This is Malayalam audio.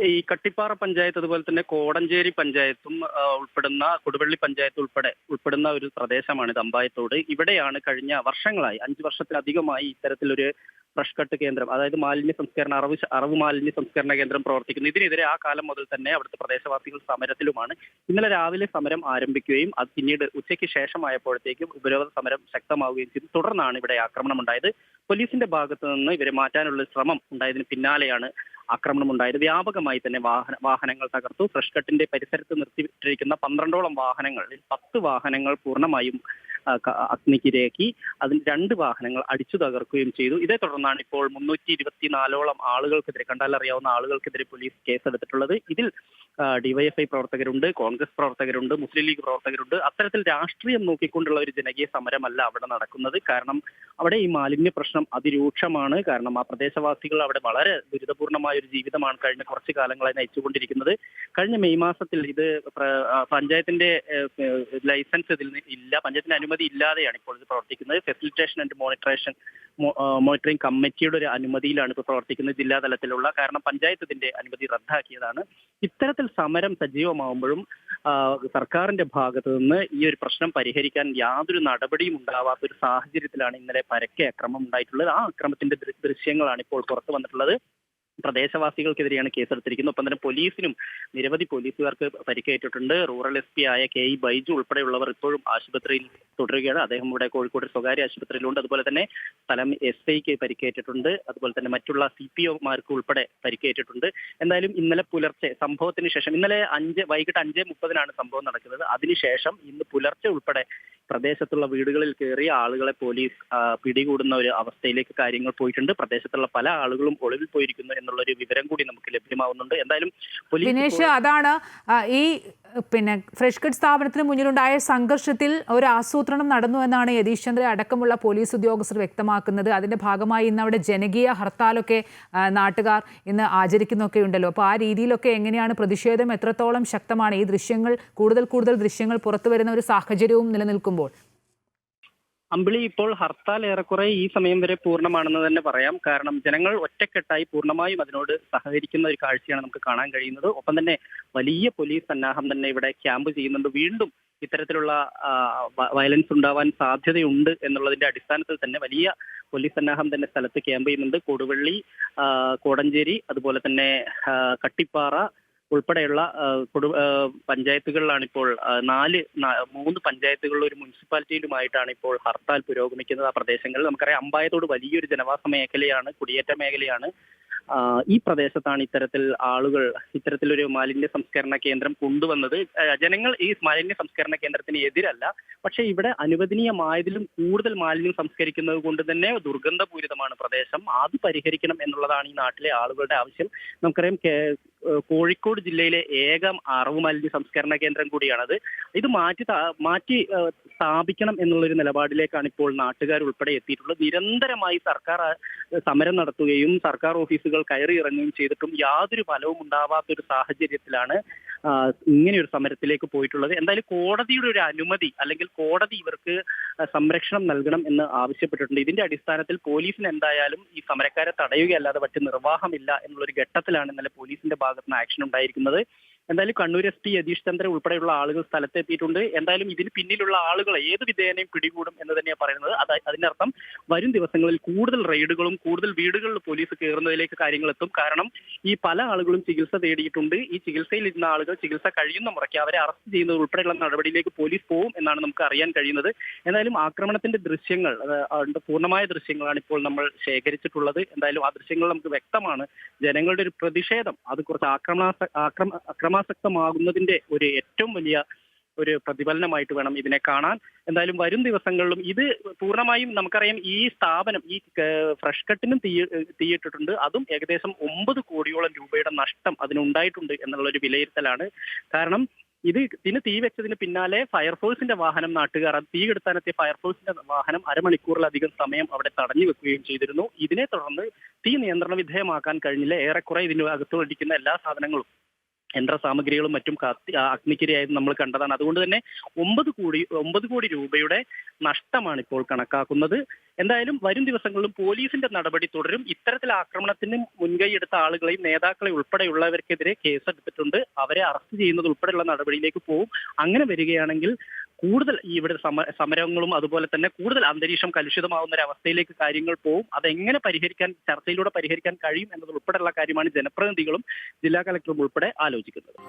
ഈ കട്ടിപ്പാറ പഞ്ചായത്ത് അതുപോലെ തന്നെ കോടഞ്ചേരി പഞ്ചായത്തും ഉൾപ്പെടുന്ന കൊടുവള്ളി പഞ്ചായത്ത് ഉൾപ്പെടുന്ന ഒരു പ്രദേശമാണ് അമ്പായത്തോട്. ഇവിടെയാണ് കഴിഞ്ഞ വർഷങ്ങളായി 5 വർഷത്തിലധികമായി ഇത്തരത്തിലൊരു ഫ്രഷ് കട്ട് കേന്ദ്രം, അതായത് മാലിന്യ സംസ്കരണ അറവ് മാലിന്യ സംസ്കരണ കേന്ദ്രം പ്രവർത്തിക്കുന്നു. ഇതിനെതിരെ ആ കാലം മുതൽ തന്നെ അവിടുത്തെ പ്രദേശവാസികൾ സമരത്തിലുമാണ്. ഇന്നലെ രാവിലെ സമരം ആരംഭിക്കുകയും അത് പിന്നീട് ഉച്ചയ്ക്ക് ശേഷമായപ്പോഴത്തേക്കും ഉപരോധ സമരം ശക്തമാവുകയും ചെയ്തു. തുടർന്നാണ് ഇവിടെ ആക്രമണം ഉണ്ടായത്. പോലീസിന്റെ ഭാഗത്തു നിന്ന് ഇവരെ മാറ്റാനുള്ള ശ്രമം ഉണ്ടായതിന് പിന്നാലെയാണ് ആക്രമണം ഉണ്ടായത്. വ്യാപകമായി തന്നെ വാഹനങ്ങൾ തകർത്തു. ഫ്രഷ് കട്ടിന്റെ പരിസരത്ത് നിർത്തിയിട്ടിരിക്കുന്ന 12ഓളം വാഹനങ്ങളിൽ 10 വാഹനങ്ങൾ പൂർണ്ണമായും അഗ്നിക്കിരയാക്കി. അതിൽ 2 വാഹനങ്ങൾ അടിച്ചു തകർക്കുകയും ചെയ്തു. ഇതേ തുടർന്നാണ് ഇപ്പോൾ 324ഓളം ആളുകൾക്കെതിരെ, കണ്ടാലറിയാവുന്ന ആളുകൾക്കെതിരെ പോലീസ് കേസെടുത്തിട്ടുള്ളത്. ഇതിൽ ഡിവൈഎഫ്ഐ പ്രവർത്തകരുണ്ട്, കോൺഗ്രസ് പ്രവർത്തകരുണ്ട്, മുസ്ലിം ലീഗ് പ്രവർത്തകരുണ്ട്. അത്തരത്തിൽ രാഷ്ട്രീയം നോക്കിക്കൊണ്ടുള്ള ഒരു ജനകീയ സമരമല്ല അവിടെ നടക്കുന്നത്. കാരണം അവിടെ ഈ മാലിന്യ പ്രശ്നം അതിരൂക്ഷമാണ്. കാരണം ആ പ്രദേശവാസികൾ അവിടെ വളരെ ദുരിതപൂർണമായ ഒരു ജീവിതമാണ് കഴിഞ്ഞ കുറച്ചു കാലങ്ങളായി നയിച്ചുകൊണ്ടിരിക്കുന്നത്. കഴിഞ്ഞ മെയ് മാസത്തിൽ ഇത് പഞ്ചായത്തിന്റെ ലൈസൻസ് ഇതിൽ ഇല്ല, പഞ്ചായത്തിന്റെ അനുമതി ഇല്ലാതെയാണ് ഇപ്പോൾ ഇത് പ്രവർത്തിക്കുന്നത്. ഫെസിലിറ്റേഷൻ ആൻഡ് മോണിറ്ററിംഗ് കമ്മിറ്റിയുടെ ഒരു അനുമതിയിലാണ് ഇപ്പോൾ പ്രവർത്തിക്കുന്നത് ജില്ലാ തലത്തിലുള്ള. കാരണം പഞ്ചായത്ത് ഇതിന്റെ അനുമതി റദ്ദാക്കിയതാണ്. ഇത്തരത്തിൽ സമരം സജീവമാവുമ്പോഴും സർക്കാരിന്റെ ഭാഗത്തു നിന്ന് ഈ ഒരു പ്രശ്നം പരിഹരിക്കാൻ യാതൊരു നടപടിയും ഉണ്ടാവാത്ത ഒരു സാഹചര്യത്തിലാണ് ഇന്നലെ പരക്കെ അക്രമം ഉണ്ടായിട്ടുള്ളത്. ആ അക്രമത്തിന്റെ ദൃശ്യങ്ങളാണ് ഇപ്പോൾ പുറത്തു വന്നിട്ടുള്ളത്. പ്രദേശവാസികൾക്കെതിരെയാണ് കേസെടുത്തിരിക്കുന്നത്. ഒപ്പം തന്നെ പോലീസിനും നിരവധി പോലീസുകാർക്ക് പരിക്കേറ്റിട്ടുണ്ട്. റൂറൽ SP ആയ KE ബൈജു ഉൾപ്പെടെയുള്ളവർ ഇപ്പോഴും ആശുപത്രിയിൽ തുടരുകയാണ്. അദ്ദേഹം ഇവിടെ കോഴിക്കോട് സ്വകാര്യ ആശുപത്രിയിലുണ്ട്. അതുപോലെ തന്നെ സ്ഥലം SIക്ക് പരിക്കേറ്റിട്ടുണ്ട്. അതുപോലെ തന്നെ മറ്റുള്ള CPOമാർക്ക് ഉൾപ്പെടെ പരിക്കേറ്റിട്ടുണ്ട്. എന്തായാലും ഇന്നലെ പുലർച്ചെ സംഭവത്തിന് ശേഷം, ഇന്നലെ വൈകിട്ട് 5:30 സംഭവം നടക്കുന്നത്. അതിനുശേഷം ഇന്ന് പുലർച്ചെ ഉൾപ്പെടെ പ്രദേശത്തുള്ള വീടുകളിൽ കയറി ആളുകളെ പോലീസ് പിടികൂടുന്ന ഒരു അവസ്ഥയിലേക്ക് കാര്യങ്ങൾ പോയിട്ടുണ്ട്. പ്രദേശത്തുള്ള പല ആളുകളും ഒളിവിൽ പോയിരിക്കുന്നു എന്നുള്ളൊരു വിവരം കൂടി നമുക്ക് ലഭ്യമാവുന്നുണ്ട്. എന്തായാലും ദിനേശ്, അതാണ് ഈ ഫ്രഷ് കട്ട് സ്ഥാപനത്തിന് മുന്നിലുണ്ടായ സംഘർഷത്തിൽ ഒരു ആസൂത്രണം നടന്നു എന്നാണ് യതീഷ് ചന്ദ്ര അടക്കമുള്ള പോലീസ് ഉദ്യോഗസ്ഥർ വ്യക്തമാക്കുന്നത്. അതിന്റെ ഭാഗമായി ഇന്ന് അവിടെ ജനകീയ ഹർത്താലൊക്കെ നാട്ടുകാർ ഇന്ന് ആചരിക്കുന്നൊക്കെ ഉണ്ടല്ലോ. അപ്പോൾ ആ രീതിയിലൊക്കെ എങ്ങനെയാണ് പ്രതിഷേധം, എത്രത്തോളം ശക്തമാണ്? ഈ ദൃശ്യങ്ങൾ കൂടുതൽ ദൃശ്യങ്ങൾ പുറത്തു വരുന്ന ഒരു സാഹചര്യവും നിലനിൽക്കുമ്പോൾ അമ്പിളി, ഇപ്പോൾ ഹർത്താൽ ഏറെക്കുറെ ഈ സമയം വരെ പൂർണ്ണമാണെന്ന് തന്നെ പറയാം. കാരണം ജനങ്ങൾ ഒറ്റക്കെട്ടായി പൂർണ്ണമായും അതിനോട് സഹകരിക്കുന്ന ഒരു കാഴ്ചയാണ് നമുക്ക് കാണാൻ കഴിയുന്നത്. ഒപ്പം തന്നെ വലിയ പോലീസ് സന്നാഹം തന്നെ ഇവിടെ ക്യാമ്പ് ചെയ്യുന്നുണ്ട്. വീണ്ടും ഇത്തരത്തിലുള്ള വയലൻസ് ഉണ്ടാവാൻ സാധ്യതയുണ്ട് എന്നുള്ളതിന്റെ അടിസ്ഥാനത്തിൽ തന്നെ വലിയ പോലീസ് സന്നാഹം തന്നെ സ്ഥലത്ത് ക്യാമ്പ് ചെയ്യുന്നുണ്ട്. കൊടുവള്ളി, കോടഞ്ചേരി, അതുപോലെ തന്നെ കട്ടിപ്പാറ ഉൾപ്പെടെയുള്ള പഞ്ചായത്തുകളിലാണ് ഇപ്പോൾ 3 പഞ്ചായത്തുകളിലും ഒരു മുനിസിപ്പാലിറ്റിയിലുമായിട്ടാണ് ഇപ്പോൾ ഹർത്താൽ പുരോഗമിക്കുന്നത്. ആ പ്രദേശങ്ങളിൽ നമുക്കറിയാം അമ്പായത്തോട് വലിയൊരു ജനവാസ മേഖലയാണ്, കുടിയേറ്റ മേഖലയാണ്. ഈ പ്രദേശത്താണ് ഇത്തരത്തിലൊരു മാലിന്യ സംസ്കരണ കേന്ദ്രം കൊണ്ടുവന്നത്. ജനങ്ങൾ ഈ മാലിന്യ സംസ്കരണ കേന്ദ്രത്തിന് എതിരല്ല. പക്ഷേ ഇവിടെ അനുവദനീയമായതിലും കൂടുതൽ മാലിന്യം സംസ്കരിക്കുന്നത് കൊണ്ട് തന്നെ ദുർഗന്ധപൂരിതമാണ് പ്രദേശം. അത് പരിഹരിക്കണം എന്നുള്ളതാണ് ഈ നാട്ടിലെ ആളുകളുടെ ആവശ്യം. നമുക്കറിയാം കോഴിക്കോട് ജില്ലയിലെ ഏക അറവ് മാലിന്യ സംസ്കരണ കേന്ദ്രം കൂടിയാണത്. ഇത് മാറ്റി സ്ഥാപിക്കണം എന്നുള്ളൊരു നിലപാടിലേക്കാണ് ഇപ്പോൾ നാട്ടുകാർ ഉൾപ്പെടെ എത്തിയിട്ടുള്ളത്. നിരന്തരമായി സർക്കാർ സമരം നടത്തുകയും സർക്കാർ ഓഫീസുകൾ കയറി ഇറങ്ങുകയും ചെയ്തിട്ടും യാതൊരു ഫലവും ഉണ്ടാവാത്തൊരു സാഹചര്യത്തിലാണ് ഇങ്ങനെയൊരു സമരത്തിലേക്ക് പോയിട്ടുള്ളത്. എന്തായാലും കോടതിയുടെ ഒരു അനുമതി, അല്ലെങ്കിൽ കോടതി ഇവർക്ക് സംരക്ഷണം നൽകണം എന്ന് ആവശ്യപ്പെട്ടിട്ടുണ്ട്. ഇതിന്റെ അടിസ്ഥാനത്തിൽ പോലീസിന് എന്തായാലും ഈ സമരക്കാരെ തടയുകയല്ലാതെ മറ്റ് നിർവാഹമില്ല എന്നുള്ളൊരു ഘട്ടത്തിലാണ് ഇന്നലെ പോലീസിന്റെ ഭാഗത്ത് നിന്ന് ആക്ഷൻ ഉണ്ടായിരിക്കുന്നത്. എന്തായാലും കണ്ണൂർ SP യതീഷ് ചന്ദ്ര ഉൾപ്പെടെയുള്ള ആളുകൾ സ്ഥലത്തെത്തിയിട്ടുണ്ട്. എന്തായാലും ഇതിന് പിന്നിലുള്ള ആളുകളെ ഏത് വിധേനയും പിടികൂടും എന്ന് തന്നെയാണ് പറയുന്നത്. അതിനർത്ഥം വരും ദിവസങ്ങളിൽ കൂടുതൽ റെയ്ഡുകളും കൂടുതൽ വീടുകളിൽ പോലീസ് കയറുന്നതിലേക്ക് കാര്യങ്ങൾ എത്തും. കാരണം ഈ പല ആളുകളും ചികിത്സ തേടിയിട്ടുണ്ട്. ഈ ചികിത്സയിൽ ഇരുന്ന ആളുകൾ ചികിത്സ കഴിയുന്ന മുറയ്ക്ക് അവരെ അറസ്റ്റ് ചെയ്യുന്നത് ഉൾപ്പെടെയുള്ള നടപടിയിലേക്ക് പോലീസ് പോകും എന്നാണ് നമുക്ക് അറിയാൻ കഴിയുന്നത്. എന്തായാലും ആക്രമണത്തിന്റെ ദൃശ്യങ്ങൾ, പൂർണ്ണമായ ദൃശ്യങ്ങളാണ് ഇപ്പോൾ നമ്മൾ ശേഖരിച്ചിട്ടുള്ളത്. എന്തായാലും ആ ദൃശ്യങ്ങൾ നമുക്ക് വ്യക്തമാണ്. ജനങ്ങളുടെ ഒരു പ്രതിഷേധം അത് കുറച്ച് അക്രമാസക്തമാകുന്നതിന്റെ ഒരു ഏറ്റവും വലിയ ഒരു പ്രതിഫലനമായിട്ട് വേണം ഇതിനെ കാണാൻ. എന്തായാലും വരും ദിവസങ്ങളിലും ഇത് പൂർണ്ണമായും നമുക്കറിയാം ഈ സ്ഥാപനം ഈ ഫ്രഷ് കട്ടിനും തീയിട്ടിട്ടുണ്ട്. അതും ഏകദേശം 9 കോടിയോളം രൂപയുടെ നഷ്ടം അതിനുണ്ടായിട്ടുണ്ട് എന്നുള്ളൊരു വിലയിരുത്തലാണ്. കാരണം ഇതിന് തീ വെച്ചതിന് പിന്നാലെ ഫയർഫോഴ്സിന്റെ വാഹനം, നാട്ടുകാർ തീ കെടുത്താനെത്തിയ ഫയർഫോഴ്സിന്റെ വാഹനം അരമണിക്കൂറിലധികം സമയം അവിടെ തടഞ്ഞു വെക്കുകയും ചെയ്തിരുന്നു. ഇതിനെ തുടർന്ന് തീ നിയന്ത്രണ വിധേയമാക്കാൻ കഴിഞ്ഞില്ല. ഏറെക്കുറെ ഇതിന് അകത്തുകൊണ്ടിരിക്കുന്ന എല്ലാ സാധനങ്ങളും യന്ത്ര സാമഗ്രികളും മറ്റും അഗ്നിക്കിരയായത് നമ്മൾ കണ്ടതാണ്. അതുകൊണ്ട് തന്നെ 9 കോടി രൂപയുടെ നഷ്ടമാണ് ഇപ്പോൾ കണക്കാക്കുന്നത്. എന്തായാലും വരും ദിവസങ്ങളിലും പോലീസിന്റെ നടപടി തുടരും. ഇത്തരത്തിൽ ആക്രമണത്തിന് മുൻകൈയെടുത്ത ആളുകളെയും നേതാക്കളെ ഉൾപ്പെടെയുള്ളവർക്കെതിരെ കേസെടുത്തിട്ടുണ്ട്. അവരെ അറസ്റ്റ് ചെയ്യുന്നത് ഉൾപ്പെടെയുള്ള നടപടിയിലേക്ക് പോകും. അങ്ങനെ വരികയാണെങ്കിൽ കൂടുതൽ ഇവിടെ സമരങ്ങളും അതുപോലെ തന്നെ കൂടുതൽ അന്തരീക്ഷം കലുഷിതമാവുന്ന ഒരു അവസ്ഥയിലേക്ക് കാര്യങ്ങൾ പോകും. അതെങ്ങനെ ചർച്ചയിലൂടെ പരിഹരിക്കാൻ കഴിയും എന്നതുൾപ്പെടെയുള്ള കാര്യമാണ് ജനപ്രതിനിധികളും ജില്ലാ കളക്ടറും ഉൾപ്പെടെ ആലോചിക്കുന്നത്.